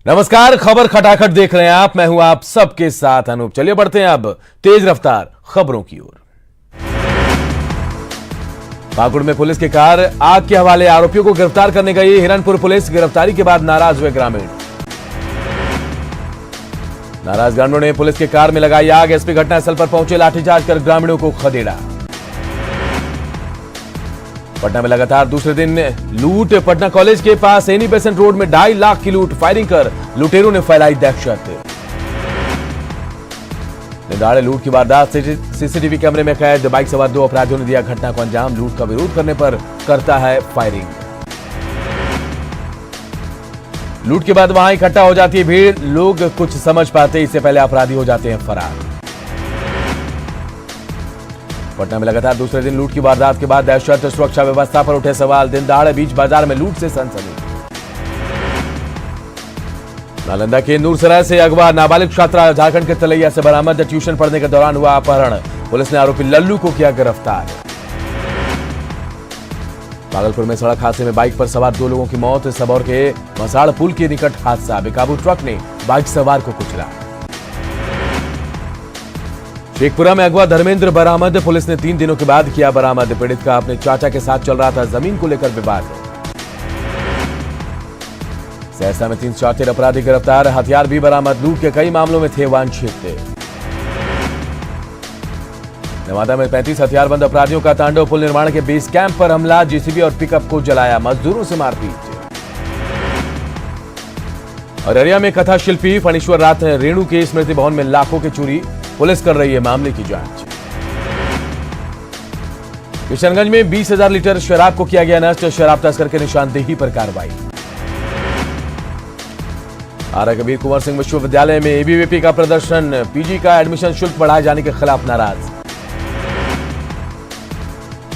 नमस्कार, खबर खटाखट देख रहे हैं आप। मैं हूं आप सबके साथ अनूप। चलिए बढ़ते हैं अब तेज रफ्तार खबरों की ओर। पाकुड़ में पुलिस की कार आग के हवाले, आरोपियों को गिरफ्तार करने गई हिरणपुर पुलिस। गिरफ्तारी के बाद नाराज हुए ग्रामीण। नाराज ग्रामीणों ने पुलिस की कार में लगाई आग। एसपी घटनास्थल पर पहुंचे, लाठीचार्ज कर ग्रामीणों को खदेड़ा। पटना में लगातार दूसरे दिन लूट। पटना कॉलेज के पास एनी बेसेंट रोड में 2.5 लाख की लूट। फायरिंग कर लुटेरों ने फैलाई दहशत। निदाड़े लूट की वारदात सीसीटीवी कैमरे में कैद। बाइक सवार 2 अपराधियों ने दिया घटना को अंजाम। लूट का विरोध करने पर करता है फायरिंग। लूट के बाद वहां इकट्ठा हो जाती है भीड़। लोग कुछ समझ पाते इससे पहले अपराधी हो जाते हैं फरार। पटना में लगातार दूसरे दिन लूट की वारदात के बाद दहशत। सुरक्षा व्यवस्था पर उठे सवाल। दिन दहाड़े बीच बाजार में लूट से सनसनी। नालंदा के नूरसराय से अगवा नाबालिग छात्रा झारखंड के तलैया से बरामद। ट्यूशन पढ़ने के दौरान हुआ अपहरण। पुलिस ने आरोपी लल्लू को किया गिरफ्तार। भागलपुर में सड़क हादसे में बाइक पर सवार 2 लोगों की मौत। सबौर के मसाड़ पुल के निकट हादसा। बेकाबू ट्रक ने बाइक सवार को कुचला। शेखपुरा में अगवा धर्मेंद्र बरामद। पुलिस ने 3 दिनों के बाद किया बरामद। पीड़ित का अपने चाचा के साथ चल रहा था जमीन को लेकर विवाद। सहरसा में 3 शातिर अपराधी गिरफ्तार। हथियार भी बरामद। लूट के कई मामलों में थे वांछित। नवादा में 35 हथियारबंद अपराधियों का तांडव। पुल निर्माण के बेस कैंप पर हमला। जेसीबी और पिकअप को जलाया। मजदूरों से मारपीट। अररिया में कथा शिल्पी फणीश्वर रात रेणु के स्मृति भवन में लाखों की चोरी। पुलिस कर रही है मामले की जांच। किशनगंज में 20,000 लीटर शराब को किया गया नष्ट। शराब तस्कर के निशानदेही पर कार्रवाई। आरा के वीर कुंवर सिंह विश्वविद्यालय में एबीवीपी का प्रदर्शन। पीजी का एडमिशन शुल्क बढ़ाए जाने के खिलाफ नाराज।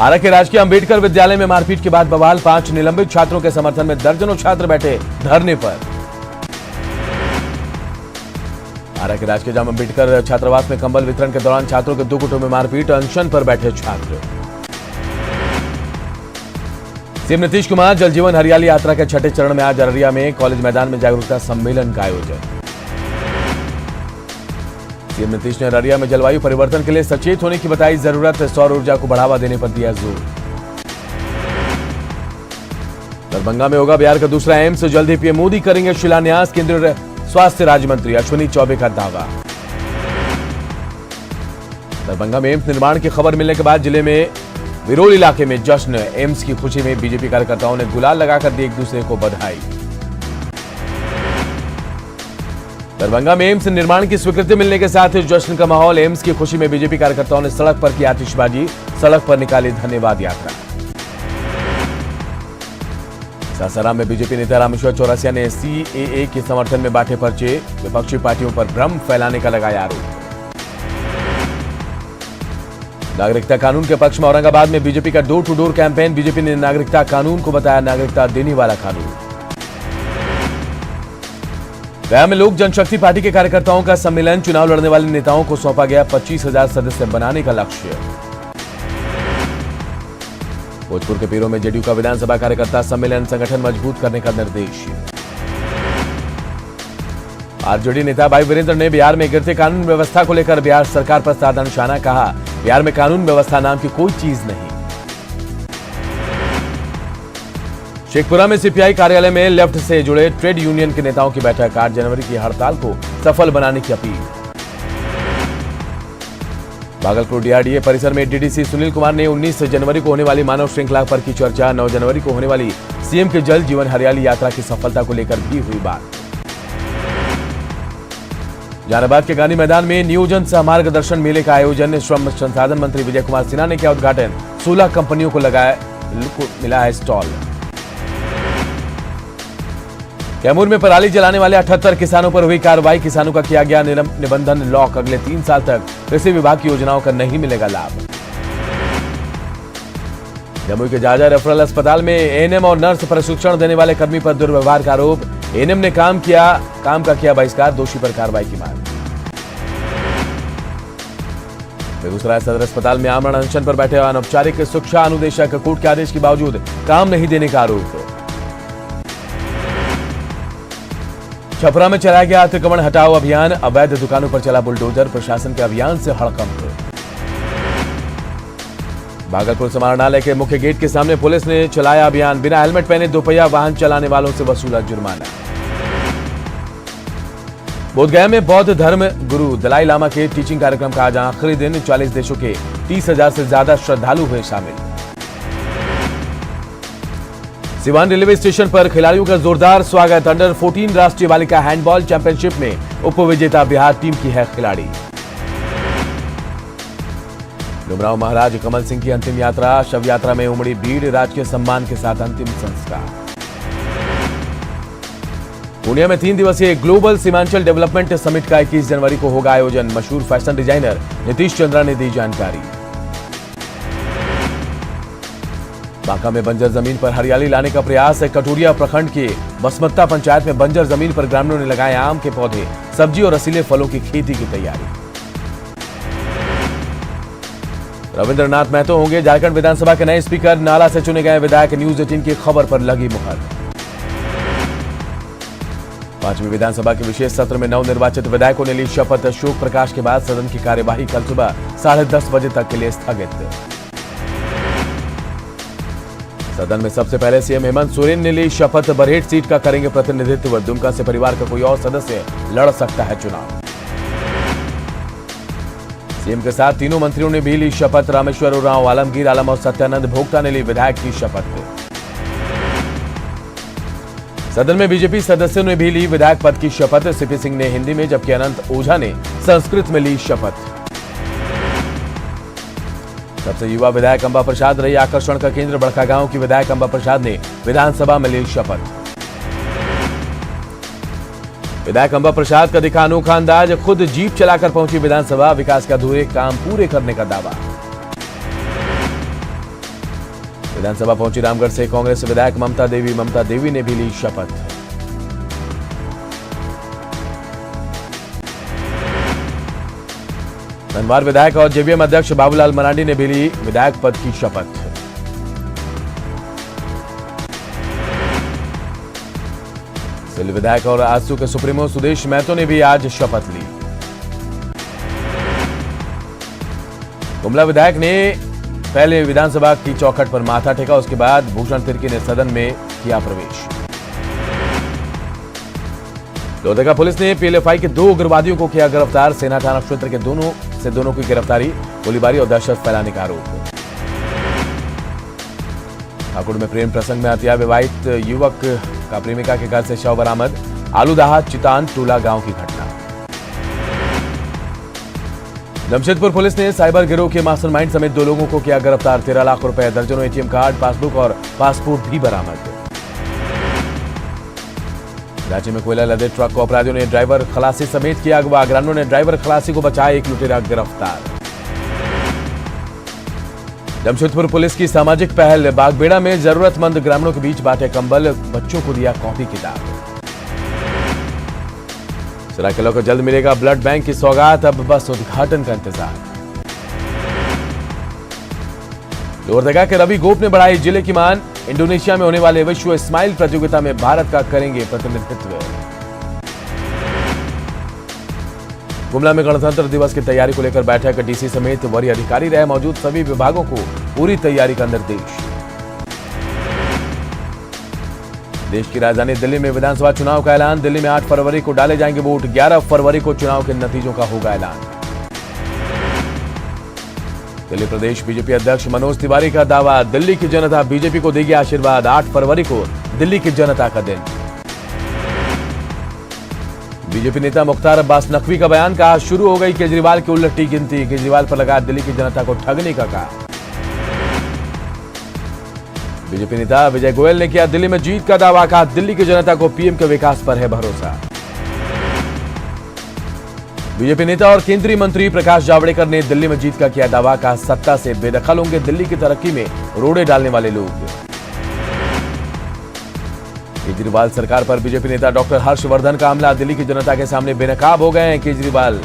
आरा के राजकीय अंबेडकर विद्यालय में मारपीट के बाद बवाल। 5 निलंबित छात्रों के समर्थन में दर्जनों छात्र बैठे धरने पर। आरा के राजकीय जाम अंबेडकर छात्रावास में कंबल वितरण के दौरान छात्रों के 2 गुटों में मारपीट। अनशन पर बैठे छात्र। सीएम नीतीश कुमार जल जीवन हरियाली यात्रा के 6ठे चरण में आज अररिया में कॉलेज मैदान में जागरूकता सम्मेलन का आयोजन। सीएम नीतीश ने अररिया में जलवायु परिवर्तन के लिए सचेत होने की बताई जरूरत। सौर ऊर्जा को बढ़ावा देने पर दिया जोर। दरभंगा में होगा बिहार का दूसरा एम्स। जल्द ही पीएम मोदी करेंगे शिलान्यास। केंद्रीय स्वास्थ्य राज्य मंत्री अश्विनी चौबे का दावा। दरभंगा में एम्स निर्माण की खबर मिलने के बाद जिले में विरोल इलाके में जश्न। एम्स की खुशी में बीजेपी कार्यकर्ताओं ने गुलाल लगाकर दी एक दूसरे को बधाई। दरभंगा में एम्स निर्माण की स्वीकृति मिलने के साथ जश्न का माहौल। एम्स की खुशी में बीजेपी कार्यकर्ताओं ने सड़क पर की आतिशबाजी। सड़क पर निकाली धन्यवाद यात्रा। सासाराम में बीजेपी नेता रामेश्वर चौरसिया ने सीएए के समर्थन में बांटे पर्चे। विपक्षी पार्टियों पर भ्रम फैलाने का लगाया आरोप। नागरिकता कानून के पक्ष में औरंगाबाद में बीजेपी का door to door campaign. BJP ने नागरिकता कानून को बताया नागरिकता देने वाला कानून। गया में लोक जनशक्ति पार्टी के कार्यकर्ताओं का सम्मेलन। चुनाव लड़ने वाले नेताओं को सौंपा गया 25,000 सदस्य बनाने का लक्ष्य। भोजपुर के पीरों में जेडीयू का विधानसभा कार्यकर्ता सम्मेलन। संगठन मजबूत करने का निर्देश। आरजेडी नेता भाई वीरेंद्र ने बिहार में गिरते कानून व्यवस्था को लेकर बिहार सरकार पर साधा निशाना। कहा बिहार में कानून व्यवस्था नाम की कोई चीज नहीं। शेखपुरा में सीपीआई कार्यालय में लेफ्ट से जुड़े ट्रेड यूनियन के नेताओं की बैठक। 8 जनवरी की हड़ताल को सफल बनाने की अपील। भागलपुर डीआरडीए परिसर में डीडीसी सुनील कुमार ने 19 जनवरी को होने वाली मानव श्रृंखला पर की चर्चा। 9 जनवरी को होने वाली सीएम के जल जीवन हरियाली यात्रा की सफलता को लेकर भी हुई बात। जहानाबाद के गांधी मैदान में नियोजन सह मार्गदर्शन मेले का आयोजन। श्रम संसाधन मंत्री विजय कुमार सिन्हा ने किया उद्घाटन। 16 कंपनियों को मिला है स्टॉल। कैमूर में पराली जलाने वाले 78 किसानों पर हुई कार्रवाई। किसानों का किया गया निबंधन लॉक। अगले 3 साल तक कृषि विभाग की योजनाओं का नहीं मिलेगा लाभ। जमुई के जाजा रेफरल अस्पताल में एएनएम और नर्स प्रशिक्षण देने वाले कर्मी पर दुर्व्यवहार का आरोप। एएनएम ने काम का किया बहिष्कार। दोषी पर कार्रवाई की मांग। बेगूसराय सदर अस्पताल में आमरण अनशन पर बैठे अनौपचारिक शिक्षा अनुदेशक। कोर्ट के आदेश के बावजूद काम नहीं देने का आरोप। छपरा में चलाया गया अतिक्रमण हटाओ अभियान, अवैध दुकानों पर चला बुलडोजर, प्रशासन के अभियान से हड़कंप। भागलपुर समाहरणालय के मुख्य गेट के सामने पुलिस ने चलाया अभियान, बिना हेलमेट पहने दोपहिया वाहन चलाने वालों से वसूला जुर्माना। बोधगया में बौद्ध धर्म गुरु दलाई लामा के टीचिंग कार्यक्रम का आज आखिरी दिन, 40 देशों के 30,000 से ज्यादा श्रद्धालु हुए शामिल। सिवान रेलवे स्टेशन पर खिलाड़ियों का जोरदार स्वागत, अंडर 14 राष्ट्रीय बालिका हैंडबॉल चैंपियनशिप में उपविजेता बिहार टीम की है खिलाड़ी। डुमरांव महाराज कमल सिंह की अंतिम यात्रा, शव यात्रा में उमड़ी भीड़, राजकीय सम्मान के साथ अंतिम संस्कार। पूर्णिया में 3 दिवसीय ग्लोबल सीमांचल डेवलपमेंट समिट का 21 जनवरी को होगा आयोजन, मशहूर फैशन डिजाइनर नीतीश चंद्रा ने दी जानकारी। बांका में बंजर जमीन पर हरियाली लाने का प्रयास, कटोरिया प्रखंड के बसमत्ता पंचायत में बंजर जमीन पर ग्रामीणों ने लगाए आम के पौधे, सब्जी और रसीले फलों की खेती की तैयारी। रविंद्रनाथ महतो होंगे झारखंड विधानसभा के नए स्पीकर, नाला से चुने गए विधायक, न्यूज 18 की खबर पर लगी मुहर। 5वीं विधानसभा के विशेष सत्र में नवनिर्वाचित विधायकों ने ली शपथ, शोक प्रकाश के बाद सदन की कार्यवाही कल सुबह 10:30 बजे तक के लिए स्थगित। सदन में सबसे पहले सीएम हेमंत सोरेन ने ली शपथ, बरहेट सीट का करेंगे प्रतिनिधित्व, दुमका से परिवार का कोई और सदस्य लड़ सकता है चुनाव। सीएम के साथ तीनों मंत्रियों ने भी ली शपथ, रामेश्वर उरांव, आलमगीर आलम और सत्यानंद भोक्ता ने ली विधायक की शपथ। सदन में बीजेपी सदस्यों ने भी ली विधायक पद की शपथ, सीपी सिंह ने हिंदी में जबकि अनंत ओझा ने संस्कृत में ली शपथ। सबसे युवा विधायक अंबा प्रसाद रही आकर्षण का केंद्र, बड़कागांव की विधायक अंबा प्रसाद ने विधानसभा में ली शपथ। विधायक अंबा प्रसाद का दिखा अनोखा अंदाज, खुद जीप चलाकर पहुंची विधानसभा, विकास के अधूरे काम पूरे करने का दावा। विधानसभा पहुंची रामगढ़ से कांग्रेस विधायक ममता देवी ने भी ली शपथ। धनबाद विधायक और जेवीएम अध्यक्ष बाबूलाल मरांडी ने भी ली विधायक पद की शपथ। सिल विधायक और आजसू के सुप्रीमो सुदेश महतो ने भी आज शपथ ली। गुमला विधायक ने पहले विधानसभा की चौखट पर माथा टेका, उसके बाद भूषण तिर्की ने सदन में किया प्रवेश। लोहरदगा पुलिस ने पीएलएफआई के 2 उग्रवादियों को किया गिरफ्तार, सेना थाना क्षेत्र के दोनों की गिरफ्तारी, गोलीबारी और दहशत फैलाने का आरोप। ठाकुर में प्रेम प्रसंग में हत्या, विवाहित युवक का प्रेमिका के घर से शव बरामद, आलूदहा चितान टोला गांव की घटना। जमशेदपुर पुलिस ने साइबर गिरोह के मास्टरमाइंड समेत 2 लोगों को किया गिरफ्तार, 13 लाख रुपए, दर्जनों एटीएम कार्ड, पासबुक और पासपोर्ट भी बरामद। राज्य में कोयला लदे ट्रक को अपराधियों ने ड्राइवर खलासी समेत किया अगवा, ग्रामीणों ने ड्राइवर खलासी को बचाया, एक लुटेरा गिरफ्तार। जमशेदपुर पुलिस की सामाजिक पहल, बागबेड़ा में जरूरतमंद ग्रामीणों के बीच बांटे कंबल, बच्चों को दिया कॉपी किताब। सरायकेला को जल्द मिलेगा ब्लड बैंक की सौगात, अब बस उद्घाटन का इंतजार। लोहरदगा के रवि गोप ने बढ़ाई जिले की मान, इंडोनेशिया में होने वाले विश्व स्माइल प्रतियोगिता में भारत का करेंगे प्रतिनिधित्व। गुमला में गणतंत्र दिवस की तैयारी को लेकर बैठक, डीसी समेत वरीय अधिकारी रहे मौजूद, सभी विभागों को पूरी तैयारी का निर्देश। देश की राजधानी दिल्ली में विधानसभा चुनाव का ऐलान, दिल्ली में 8 फरवरी को डाले जाएंगे वोट, 11 फरवरी को चुनाव के नतीजों का होगा ऐलान। दिल्ली प्रदेश बीजेपी अध्यक्ष मनोज तिवारी का दावा, दिल्ली की जनता बीजेपी को देगी आशीर्वाद, 8 फरवरी को दिल्ली की जनता का दिन। बीजेपी नेता मुख्तार अब्बास नकवी का बयान, कहा शुरू हो गई केजरीवाल की उलटी गिनती, केजरीवाल पर लगा दिल्ली की जनता को ठगने का कहा। बीजेपी नेता विजय गोयल ने किया दिल्ली में जीत का दावा, कहा दिल्ली की जनता को पीएम के विकास पर है भरोसा। बीजेपी नेता और केंद्रीय मंत्री प्रकाश जावड़ेकर ने दिल्ली में जीत का किया दावा, कहा सत्ता से बेदखल होंगे दिल्ली की तरक्की में रोड़े डालने वाले लोग। केजरीवाल सरकार पर बीजेपी नेता डॉक्टर हर्षवर्धन का हमला, दिल्ली की जनता के सामने बेनकाब हो गए हैं केजरीवाल।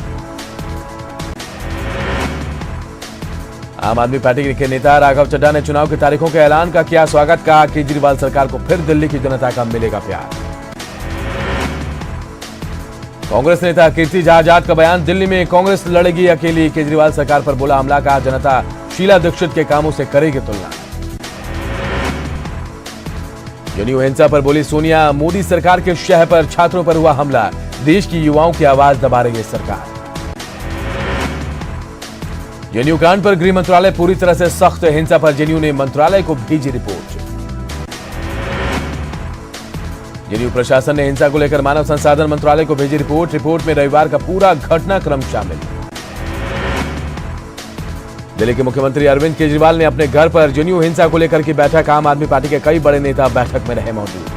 आम आदमी पार्टी के नेता राघव चड्ढा ने चुनाव की तारीखों के ऐलान का किया स्वागत, कहा केजरीवाल सरकार को फिर दिल्ली की जनता का मिलेगा प्यार। कांग्रेस नेता कीर्ति झा आजाद का बयान, दिल्ली में कांग्रेस लड़ेगी अकेली। केजरीवाल सरकार पर बोला हमला, कहा जनता शीला दीक्षित के कामों से करेगी तुलना। जनेऊ हिंसा पर बोली सोनिया, मोदी सरकार के शहर पर छात्रों पर हुआ हमला, देश की युवाओं की आवाज दबा रही है सरकार। जनेऊ कांड पर गृह मंत्रालय पूरी तरह से सख्त, हिंसा पर जनेऊ ने मंत्रालय को भेजी रिपोर्ट। जनेऊ प्रशासन ने हिंसा को लेकर मानव संसाधन मंत्रालय को भेजी रिपोर्ट। रिपोर्ट में रविवार का पूरा घटनाक्रम शामिल। दिल्ली के मुख्यमंत्री अरविंद केजरीवाल ने अपने घर पर जनेऊ हिंसा को लेकर की बैठक, आम आदमी पार्टी के कई बड़े नेता बैठक में रहे मौजूद।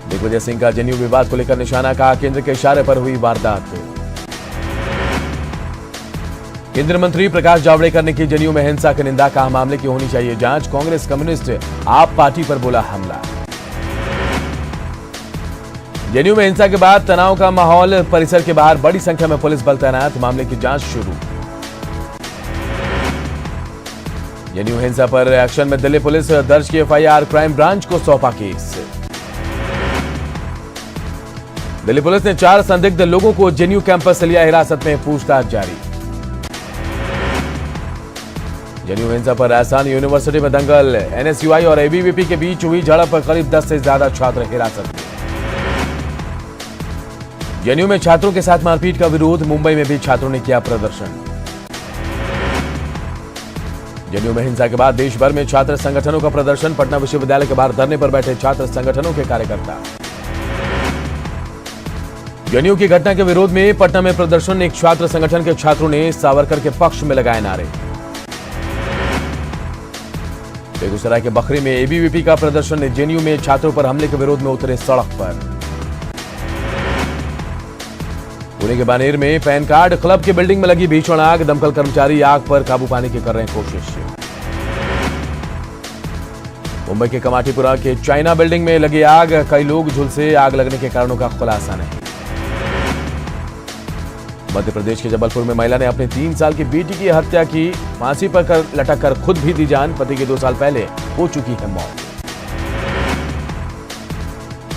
दिग्विजय सिंह का जनेऊ विवाद को लेकर निशाना, कहा केंद्र के इशारे पर हुई वारदात। केंद्रीय मंत्री प्रकाश जावड़ेकर ने की जनेऊ में हिंसा की निंदा, कहा मामले की होनी चाहिए जांच। कांग्रेस कम्युनिस्ट आप पार्टी पर बोला हमला। जनेऊ में हिंसा के बाद तनाव का माहौल, परिसर के बाहर बड़ी संख्या में पुलिस बल तैनात, मामले की जांच शुरू। जनेऊ हिंसा पर एक्शन में दिल्ली पुलिस दर्ज की एफआईआर, क्राइम ब्रांच को सौंपा केस। दिल्ली पुलिस ने 4 संदिग्ध लोगों को जनेऊ कैंपस से लिया हिरासत में, पूछताछ जारी। जनेऊ हिंसा पर राजस्थान यूनिवर्सिटी में दंगल, एनएसयूआई और एबीवीपी के बीच हुई झड़प, करीब 10 से ज्यादा छात्र हिरासत में। जनेऊ में छात्रों के साथ मारपीट का विरोध, मुंबई में भी छात्रों ने किया प्रदर्शन। जनेऊ में हिंसा के बाद देश भर में छात्र संगठनों का प्रदर्शन, पटना विश्वविद्यालय के बाहर धरने पर बैठे छात्र संगठनों के कार्यकर्ता। जनेऊ की घटना के विरोध में पटना में प्रदर्शन, एक छात्र संगठन के छात्रों ने सावरकर के पक्ष में लगाए नारे। बेगूसराय के बखरी में एबीवीपी का प्रदर्शन, जनेऊ में छात्रों पर हमले के विरोध में उतरे सड़क पर। पुणे के बानेर में पैन कार्ड क्लब की बिल्डिंग में लगी भीषण आग, दमकल कर्मचारी आग पर काबू पाने की कर रहे हैं कोशिश। मुंबई के कमाटीपुरा के चाइना बिल्डिंग में लगी आग, कई लोग झुलसे, आग लगने के कारणों का खुलासा नहीं। मध्य प्रदेश के जबलपुर में महिला ने अपनी 3 साल की बेटी की हत्या की, फांसी पर लटक कर खुद भी दी जान, पति की 2 साल पहले हो चुकी है मौत।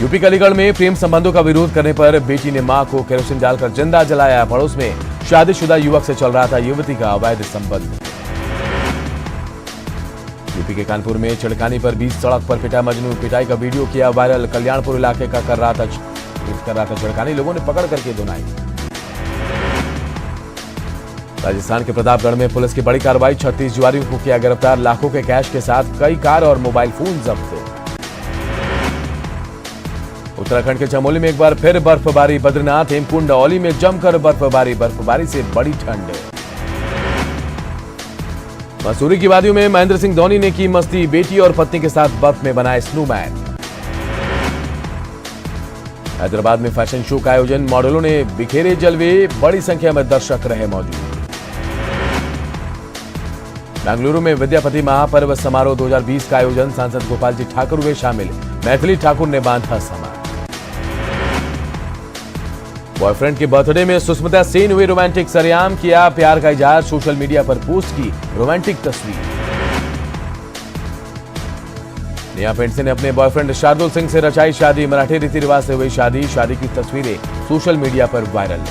यूपी के अलीगढ़ में प्रेम संबंधों का विरोध करने पर बेटी ने मां को केरोसिन डालकर जिंदा जलाया, पड़ोस में शादीशुदा युवक से चल रहा था युवती का अवैध संबंध। यूपी के कानपुर में छिड़कानी पर बीच सड़क पर पिटा मजनू, पिटाई का वीडियो किया वायरल, कल्याणपुर इलाके का कर रहा था छिड़कानी, लोगों ने पकड़ करके धुनाई। राजस्थान के प्रतापगढ़ में पुलिस की बड़ी कार्रवाई, 36 जुआरियों को किया गिरफ्तार, लाखों के कैश के साथ कई कार और मोबाइल फोन जब्त। उत्तराखंड के चमोली में एक बार फिर बर्फबारी, बद्रीनाथ हेमकुंड औली में जमकर बर्फबारी से बड़ी ठंड। मसूरी की वादियों में महेंद्र सिंह धोनी ने की मस्ती, बेटी और पत्नी के साथ बर्फ में बनाए स्नोमैन। हैदराबाद में फैशन शो का आयोजन, मॉडलों ने बिखेरे जलवे, बड़ी संख्या में दर्शक रहे मौजूद। बेंगलुरु में विद्यापति महापर्व समारोह 2020 का आयोजन, सांसद गोपाल जी ठाकुर हुए शामिल, मैथिली ठाकुर ने बांधा समा। बॉयफ्रेंड के बर्थडे में सुष्मिता सेन हुई रोमांटिक, सरेआम किया प्यार का इजहार, सोशल मीडिया पर पोस्ट की रोमांटिक तस्वीर। नेहा पेंडसे ने अपने बॉयफ्रेंड शार्दुल सिंह से रचाई शादी, मराठी रीति रिवाज से हुई शादी की तस्वीरें सोशल मीडिया पर वायरल।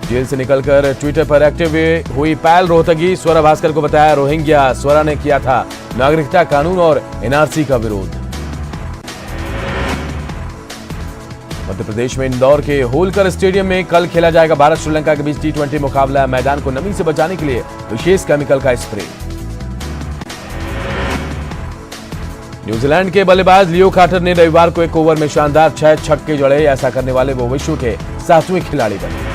जेल से निकलकर ट्विटर पर एक्टिव हुई पायल रोहतगी, स्वरा भास्कर को बताया रोहिंग्या, स्वरा ने किया था नागरिकता कानून और एनआरसी का विरोध। मध्य प्रदेश में इंदौर के होलकर स्टेडियम में कल खेला जाएगा भारत श्रीलंका के बीच T20 मुकाबला, मैदान को नमी से बचाने के लिए विशेष केमिकल का स्प्रे। न्यूजीलैंड के बल्लेबाज लियो कार्टर ने रविवार को एक ओवर में शानदार 6 छक्के जड़े, ऐसा करने वाले वो विश्व के 7वें खिलाड़ी बने।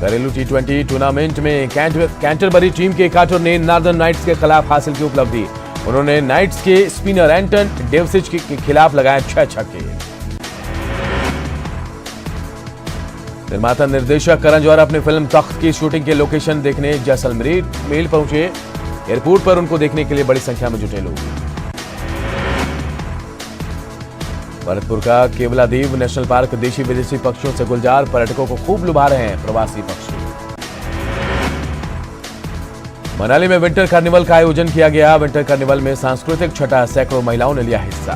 घरेलू T20 टूर्नामेंट में कैंटरबरी टीम के कार्टर ने नॉर्दर्न नाइट्स के खिलाफ हासिल की उपलब्धि, उन्होंने नाइट्स के स्पिनर एंटन डेवसिच के खिलाफ लगाए 6 छक्के। निर्माता निर्देशक करण जौहर अपनी फिल्म तख्त की शूटिंग के लोकेशन देखने जैसलमेर पहुंचे, एयरपोर्ट पर उनको देखने के लिए बड़ी संख्या में जुटे लोग। भरतपुर का केवलादेव नेशनल पार्क देशी विदेशी पक्षियों से गुलजार, पर्यटकों को खूब लुभा रहे हैं प्रवासी पक्षी। मनाली में विंटर कार्निवल का आयोजन किया गया। विंटर कार्निवल में सांस्कृतिक छठा सैकड़ों महिलाओं ने लिया हिस्सा।